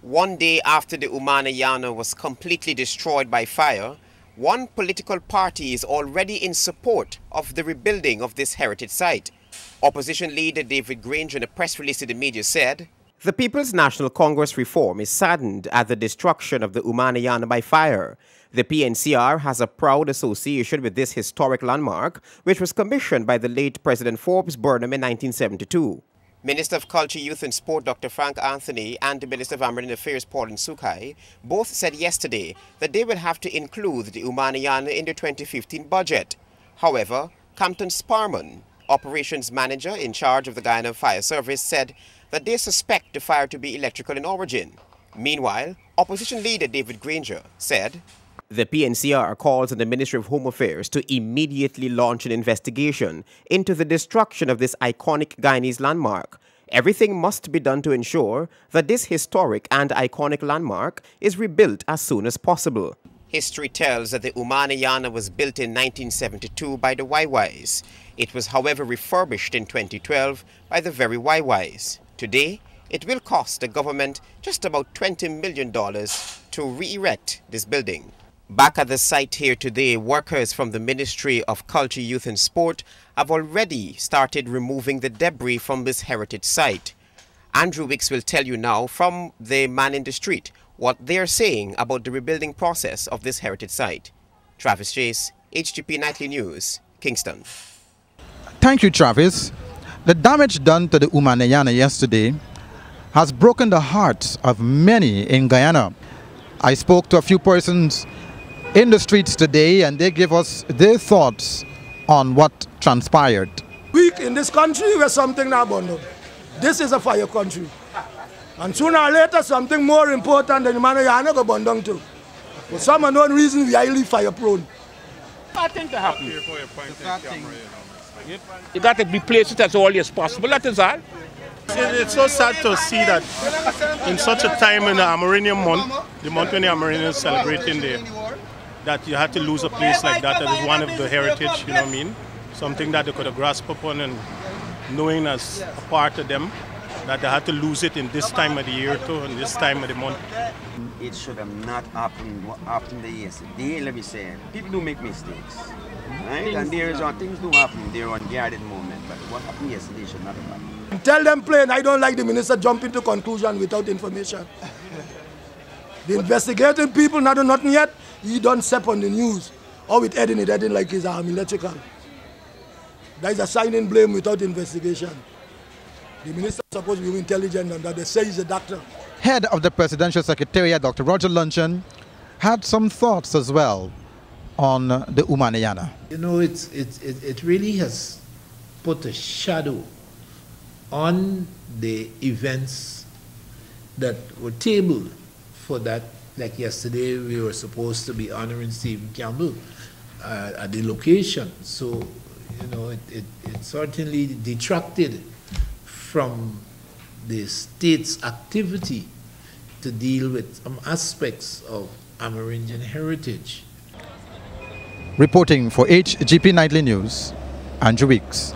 One day after the Umanayana was completely destroyed by fire, one political party is already in support of the rebuilding of this heritage site. Opposition leader David Granger in a press release to the media said, "The People's National Congress Reform is saddened at the destruction of the Umanayana by fire. The PNCR has a proud association with this historic landmark, which was commissioned by the late President Forbes Burnham in 1972. Minister of Culture, Youth and Sport Dr. Frank Anthony and the Minister of Amerindian Affairs Paul Nsukai both said yesterday that they will have to include the Umanayana in the 2015 budget. However, Campton Sparman, operations manager in charge of the Guyana Fire Service, said that they suspect the fire to be electrical in origin. Meanwhile, opposition leader David Granger said, "The PNCR calls on the Ministry of Home Affairs to immediately launch an investigation into the destruction of this iconic Guyanese landmark. Everything must be done to ensure that this historic and iconic landmark is rebuilt as soon as possible." History tells that the Umanayana was built in 1972 by the Waiwais. It was, however, refurbished in 2012 by the very Waiwais. Today, it will cost the government just about $20 million to re-erect this building. Back at the site here today, workers from the Ministry of Culture, Youth and Sport have already started removing the debris from this heritage site. Andrew Wicks will tell you now from the man in the street what they are saying about the rebuilding process of this heritage site. Travis Chase, HGP Nightly News, Kingston. Thank you, Travis. The damage done to the Umanayana yesterday has broken the hearts of many in Guyana. I spoke to a few persons in the streets today and they give us their thoughts on what transpired. Weak in this country where something not abundant. This is a fire country. And sooner or later something more important than the Umanayana go abundant too. For some unknown reason we are highly fire prone. I think to happen. You got to be placed it as early as possible, that is all. It's so sad to see that in such a time in the Amerindian month, the month when the Amerindians is celebrating that you had to lose a place like that is one of the heritage, you know what I mean? Something that they could have grasped upon and knowing as a part of them, that they had to lose it in this time of the year too, in this time of the month. It should have not happened what happened yesterday, let me say. People do make mistakes, right? And things do happen, they're unguarded moment, but what happened yesterday should not have happened. Tell them plain, I don't like the minister jumping to conclusion without information. The investigating people not do nothing yet, he don't step on the news. Or with heading like his arm electrical. That is assigning blame without investigation. The minister is supposed to be intelligent and that they say he's a doctor. Head of the Presidential Secretariat, Dr. Roger Luncheon, had some thoughts as well on the Umanayana. You know, it really has put a shadow on the events that were tabled for that. Like yesterday, we were supposed to be honoring Stephen Campbell at the location. So, you know, it certainly detracted from the state's activity to deal with some aspects of Amerindian heritage. Reporting for HGP Nightly News, Andrew Weeks.